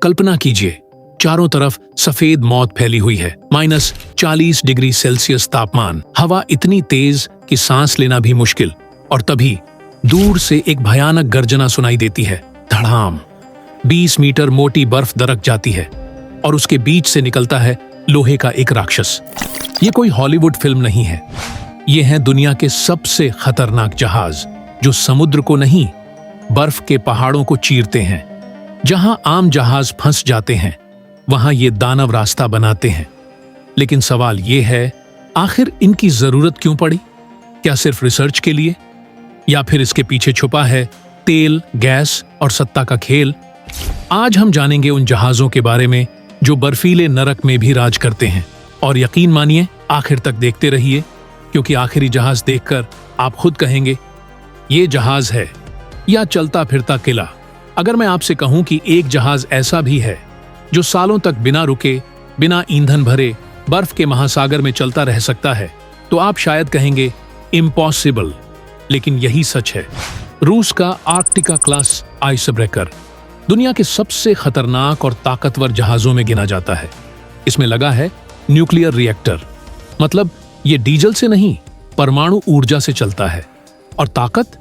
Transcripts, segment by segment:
कल्पना कीजिए, चारों तरफ सफेद मौत फैली हुई है, -40 डिग्री सेल्सियस तापमान, हवा इतनी तेज कि सांस लेना भी मुश्किल। और तभी दूर से एक भयानक गर्जना सुनाई देती है। धड़ाम। 20 मीटर मोटी बर्फ दरक जाती है और उसके बीच से निकलता है लोहे का एक राक्षस। ये कोई हॉलीवुड फिल्म नहीं है, ये हैं दुनिया के सबसे खतरनाक जहाज, जो समुद्र को नहीं, बर्फ के पहाड़ों को चीरते हैं। जहां आम जहाज फंस जाते हैं, वहां ये दानव रास्ता बनाते हैं। लेकिन सवाल ये है, आखिर इनकी जरूरत क्यों पड़ी? क्या सिर्फ रिसर्च के लिए, या फिर इसके पीछे छुपा है तेल, गैस और सत्ता का खेल? आज हम जानेंगे उन जहाजों के बारे में जो बर्फीले नरक में भी राज करते हैं। और यकीन मानिए, आखिर तक देखते रहिए, क्योंकि आखिरी जहाज देखकर आप खुद कहेंगे, ये जहाज है या चलता फिरता किला। अगर मैं आपसे कहूं कि एक जहाज ऐसा भी है जो सालों तक बिना रुके, बिना ईंधन भरे बर्फ के महासागर में चलता रह सकता है, तो आप शायद कहेंगे इम्पॉसिबल। लेकिन यही सच है। रूस का आर्कटिका क्लास आइस ब्रेकर दुनिया के सबसे खतरनाक और ताकतवर जहाजों में गिना जाता है। इसमें लगा है न्यूक्लियर रिएक्टर, मतलब ये डीजल से नहीं, परमाणु ऊर्जा से चलता है। और ताकत,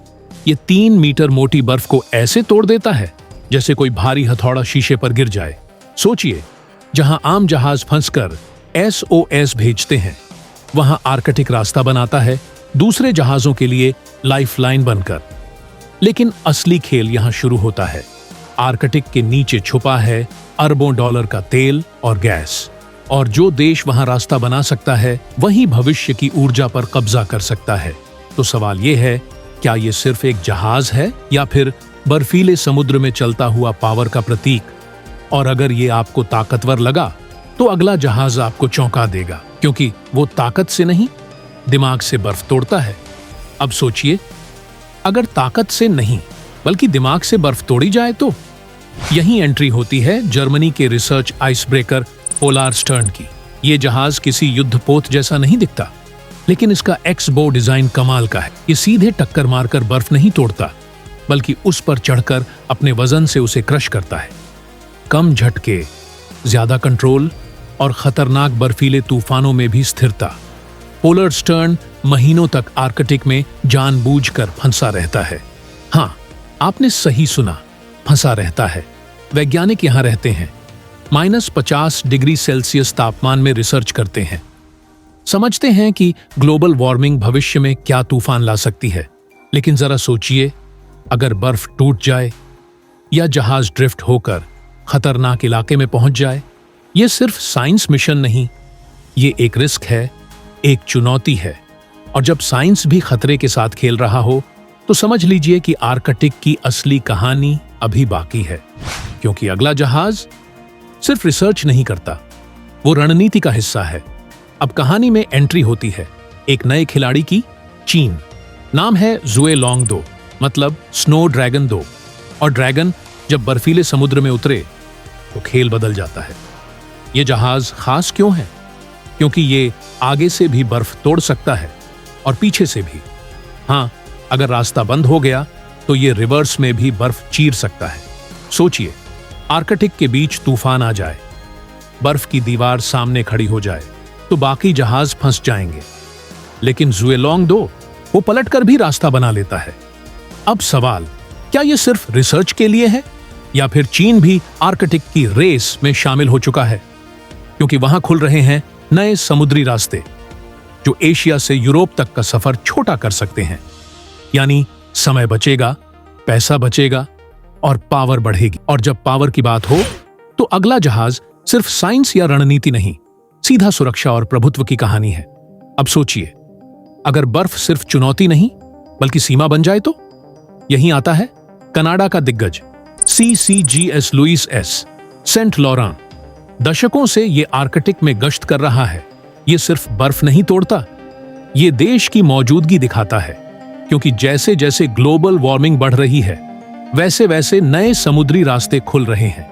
ये 3 मीटर मोटी बर्फ को ऐसे तोड़ देता है जैसे कोई भारी हथौड़ा शीशे पर गिर जाए। सोचिए, जहां आम जहाज फंसकर SOS भेजते हैं, वहां आर्कटिक रास्ता बनाता है दूसरे जहाजों के लिए लाइफलाइन बनकर। लेकिन असली खेल यहां शुरू होता है। आर्कटिक के नीचे छुपा है अरबों डॉलर का तेल और गैस, और जो देश वहां रास्ता बना सकता है, वही भविष्य की ऊर्जा पर कब्जा कर सकता है। तो सवाल यह है, क्या यह सिर्फ एक जहाज है या फिर बर्फीले समुद्र में चलता हुआ पावर का प्रतीक? और अगर ये आपको ताकतवर लगा, तो अगला जहाज आपको चौंका देगा, क्योंकि वो ताकत से नहीं, दिमाग से बर्फ तोड़ता है। अब सोचिए, अगर ताकत से नहीं बल्कि दिमाग से बर्फ तोड़ी जाए तो? यही एंट्री होती है जर्मनी के research ice breaker polar stern की। ये जहाज किसी युद्धपोत जैसा नहीं दिखता, लेकिन इसका एक्स-बो डिजाइन कमाल का है। ये सीधे टक्कर मारकर बर्फ नहीं तोड़ता, बल्कि उस पर चढ़कर अपने वजन से उसे क्रश करता है। कम झटके, ज्यादा कंट्रोल और खतरनाक बर्फीले तूफानों में भी स्थिरता। पोलर स्टर्न महीनों तक आर्कटिक में जानबूझकर फंसा रहता है। हाँ, आपने सही सुना, फंसा रहता है। वैज्ञानिक यहां रहते हैं, -50 डिग्री सेल्सियस तापमान में रिसर्च करते हैं। समझते हैं कि ग्लोबल वार्मिंग भविष्य में क्या तूफान ला सकती है। लेकिन जरा सोचिए, अगर बर्फ टूट जाए या जहाज ड्रिफ्ट होकर खतरनाक इलाके में पहुंच जाए। यह सिर्फ साइंस मिशन नहीं, ये एक रिस्क है, एक चुनौती है। और जब साइंस भी खतरे के साथ खेल रहा हो, तो समझ लीजिए कि आर्कटिक की असली कहानी अभी बाकी है। क्योंकि अगला जहाज सिर्फ रिसर्च नहीं करता, वो रणनीति का हिस्सा है। अब कहानी में एंट्री होती है एक नए खिलाड़ी की, चीन। नाम है ज़ुएलोंग 2, मतलब स्नो ड्रैगन 2। और ड्रैगन जब बर्फीले समुद्र में उतरे तो खेल बदल जाता है। ये जहाज खास क्यों है? क्योंकि ये आगे से भी बर्फ तोड़ सकता है और पीछे से भी। हाँ, अगर रास्ता बंद हो गया तो ये रिवर्स में भी बर्फ चीर सकता है। सोचिए, आर्कटिक के बीच तूफान आ जाए, बर्फ की दीवार सामने खड़ी हो जाए, तो बाकी जहाज फंस जाएंगे। लेकिन ज़ुएलोंग 2 वो पलटकर भी रास्ता बना लेता है। अब सवाल, क्या ये सिर्फ रिसर्च के लिए है या फिर चीन भी आर्कटिक की रेस में शामिल हो चुका है? क्योंकि वहां खुल रहे हैं नए समुद्री रास्ते जो एशिया से यूरोप तक का सफर छोटा कर सकते हैं। यानी समय बचेगा, पैसा बचेगा और पावर बढ़ेगी। और जब पावर की बात हो तो अगला जहाज सिर्फ साइंस या रणनीति नहीं, सीधा सुरक्षा और प्रभुत्व की कहानी है। अब सोचिए, अगर बर्फ सिर्फ चुनौती नहीं बल्कि सीमा बन जाए तो? यहीं आता है कनाडा का दिग्गज CCGS Louis S Saint Laurent. दशकों से ये आर्कटिक में गश्त कर रहा है। ये सिर्फ बर्फ नहीं तोड़ता, ये देश की मौजूदगी दिखाता है। क्योंकि जैसे जैसे ग्लोबल वार्मिंग बढ़ रही है, वैसे वैसे नए समुद्री रास्ते खुल रहे हैं।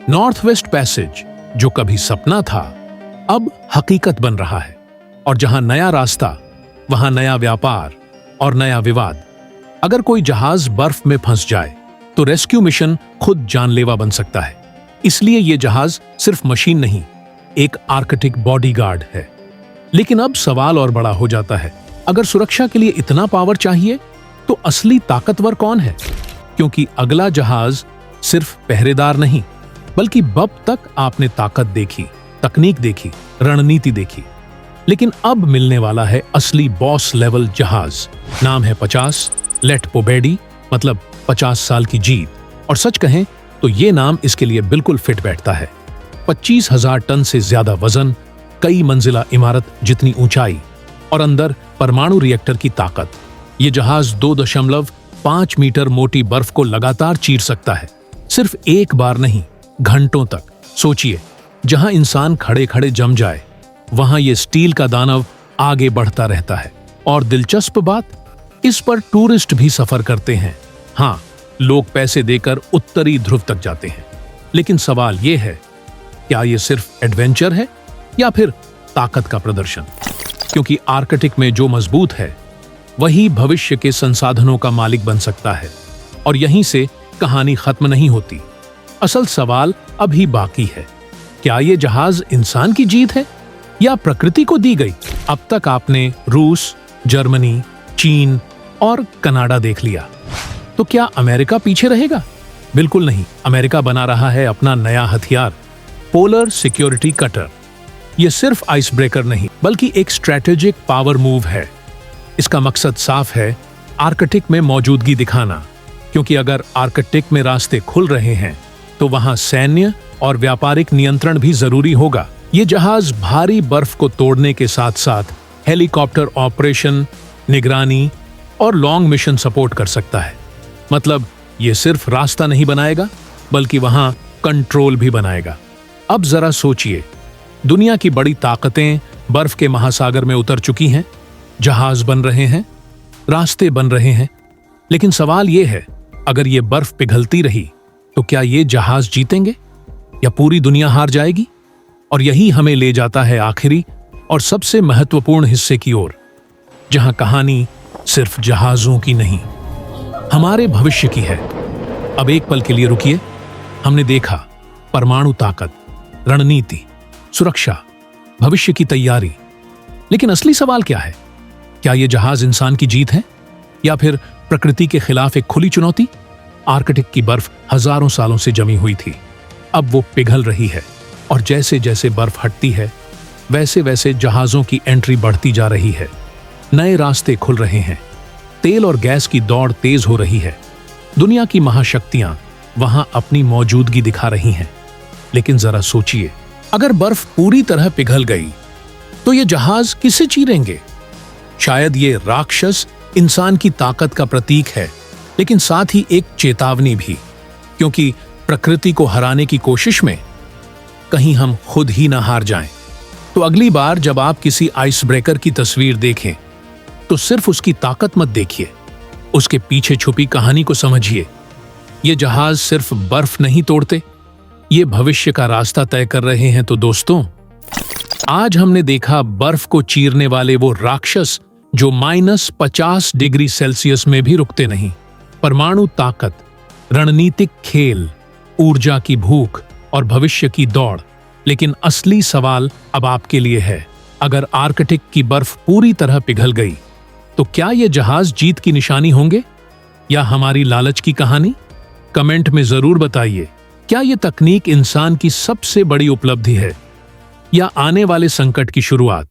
नॉर्थ वेस्ट पैसेज, जो कभी सपना था, अब हकीकत बन रहा है। और जहां नया रास्ता, वहां नया व्यापार और नया विवाद। अगर कोई जहाज बर्फ में फंस जाए तो रेस्क्यू मिशन खुद जानलेवा बन सकता है। इसलिए ये जहाज सिर्फ मशीन नहीं, एक आर्कटिक बॉडीगार्ड है। लेकिन अब सवाल और बड़ा हो जाता है, अगर सुरक्षा के लिए इतना पावर चाहिए तो असली ताकतवर कौन है? क्योंकि अगला जहाज सिर्फ पहरेदार नहीं, बल्कि बब तक आपने ताकत देखी, तकनीक देखी, रणनीति देखी। लेकिन अब मिलने वाला है असली बॉस लेवल जहाज। नाम है 50 लेट पोबेडी, मतलब 50 साल की जीत। और सच कहें तो ये नाम इसके लिए बिल्कुल फिट बैठता है। 25,000 टन से ज्यादा वजन, कई मंजिला इमारत जितनी ऊंचाई और अंदर परमाणु रिएक्टर की ताकत। ये जहाज 2.5 मीटर मोटी बर्फ को लगातार चीर सकता है, सिर्फ एक बार नहीं, घंटों तक। सोचिए, जहां इंसान खड़े खड़े जम जाए, वहां ये स्टील का दानव आगे बढ़ता रहता है। और दिलचस्प बात, इस पर टूरिस्ट भी सफर करते हैं। हाँ, लोग पैसे देकर उत्तरी ध्रुव तक जाते हैं। लेकिन सवाल यह है, क्या यह सिर्फ एडवेंचर है या फिर ताकत का प्रदर्शन? क्योंकि आर्कटिक में जो मजबूत है, वही भविष्य के संसाधनों का मालिक बन सकता है। और यहीं से कहानी खत्म नहीं होती। असल सवाल अभी बाकी है, क्या यह जहाज इंसान की जीत है या प्रकृति को दी गई? अब तक आपने रूस, जर्मनी, चीन और कनाडा देख लिया, तो क्या अमेरिका पीछे रहेगा? बिल्कुल नहीं। अमेरिका बना रहा है अपना नया हथियार, पोलर सिक्योरिटी कटर। यह सिर्फ आइस ब्रेकर नहीं, बल्कि एक स्ट्रेटेजिक पावर मूव है। इसका मकसद साफ है, आर्कटिक में मौजूदगी दिखाना। क्योंकि अगर आर्कटिक में रास्ते खुल रहे हैं, तो वहां सैन्य और व्यापारिक नियंत्रण भी जरूरी होगा। ये जहाज भारी बर्फ को तोड़ने के साथ साथ हेलीकॉप्टर ऑपरेशन, निगरानी और लॉन्ग मिशन सपोर्ट कर सकता है। मतलब ये सिर्फ रास्ता नहीं बनाएगा, बल्कि वहां कंट्रोल भी बनाएगा। अब जरा सोचिए, दुनिया की बड़ी ताकतें बर्फ के महासागर में उतर चुकी हैं, जहाज बन रहे हैं, रास्ते बन रहे हैं। लेकिन सवाल यह है, अगर ये बर्फ पिघलती रही तो क्या ये जहाज जीतेंगे या पूरी दुनिया हार जाएगी? और यही हमें ले जाता है आखिरी और सबसे महत्वपूर्ण हिस्से की ओर, जहां कहानी सिर्फ जहाजों की नहीं, हमारे भविष्य की है। अब एक पल के लिए रुकिए। हमने देखा परमाणु ताकत, रणनीति, सुरक्षा, भविष्य की तैयारी। लेकिन असली सवाल क्या है? क्या यह जहाज इंसान की जीत है या फिर प्रकृति के खिलाफ एक खुली चुनौती? आर्कटिक की बर्फ हजारों सालों से जमी हुई थी, अब वो पिघल रही है। और जैसे जैसे बर्फ हटती है, वैसे वैसे जहाजों की एंट्री बढ़ती जा रही है। नए रास्ते खुल रहे हैं, तेल और गैस की दौड़ तेज हो रही है। दुनिया की महाशक्तियां वहां अपनी मौजूदगी दिखा रही हैं। लेकिन जरा सोचिए, अगर बर्फ पूरी तरह पिघल गई तो ये जहाज किसे चीरेंगे? शायद ये राक्षस इंसान की ताकत का प्रतीक है, लेकिन साथ ही एक चेतावनी भी। क्योंकि प्रकृति को हराने की कोशिश में कहीं हम खुद ही ना हार जाएं। तो अगली बार जब आप किसी आइस ब्रेकर की तस्वीर देखें, तो सिर्फ उसकी ताकत मत देखिए, उसके पीछे छुपी कहानी को समझिए। ये जहाज सिर्फ बर्फ नहीं तोड़ते, ये भविष्य का रास्ता तय कर रहे हैं। तो दोस्तों, आज हमने देखा बर्फ को चीरने वाले वो राक्षस जो -50 डिग्री सेल्सियस में भी रुकते नहीं। परमाणु ताकत, रणनीतिक खेल, ऊर्जा की भूख और भविष्य की दौड़। लेकिन असली सवाल अब आपके लिए है, अगर आर्कटिक की बर्फ पूरी तरह पिघल गई, तो क्या ये जहाज जीत की निशानी होंगे या हमारी लालच की कहानी? कमेंट में जरूर बताइए, क्या ये तकनीक इंसान की सबसे बड़ी उपलब्धि है या आने वाले संकट की शुरुआत?